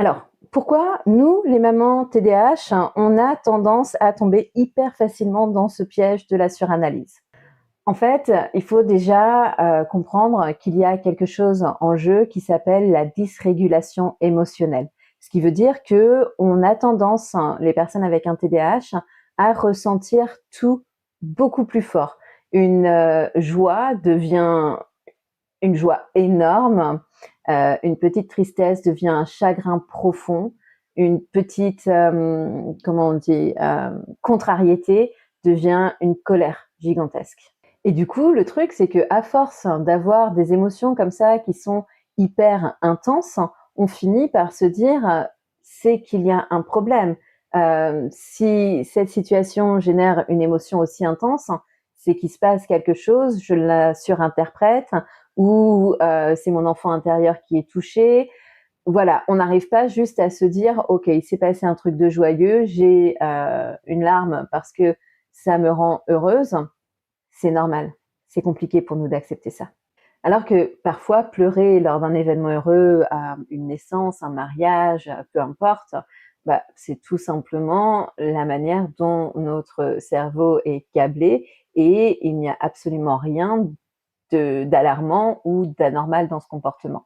Alors, pourquoi nous, les mamans TDAH, on a tendance à tomber hyper facilement dans ce piège de la suranalyse? En fait, il faut déjà comprendre qu'il y a quelque chose en jeu qui s'appelle la dysrégulation émotionnelle. Ce qui veut dire que on a tendance, les personnes avec un TDAH, à ressentir tout beaucoup plus fort. Une joie devient une joie énorme, une petite tristesse devient un chagrin profond, une petite, comment on dit, contrariété devient une colère gigantesque. Et du coup, le truc, c'est que à force d'avoir des émotions comme ça qui sont hyper intenses, on finit par se dire, c'est qu'il y a un problème. Si cette situation génère une émotion aussi intense, c'est qu'il se passe quelque chose, je la surinterprète, ou c'est mon enfant intérieur qui est touché. Voilà, on n'arrive pas juste à se dire, ok, il s'est passé un truc de joyeux, j'ai une larme parce que ça me rend heureuse. C'est normal. C'est compliqué pour nous d'accepter ça. Alors que parfois, pleurer lors d'un événement heureux, une naissance, un mariage, peu importe, bah, c'est tout simplement la manière dont notre cerveau est câblé et il n'y a absolument rien d'alarmant ou d'anormal dans ce comportement.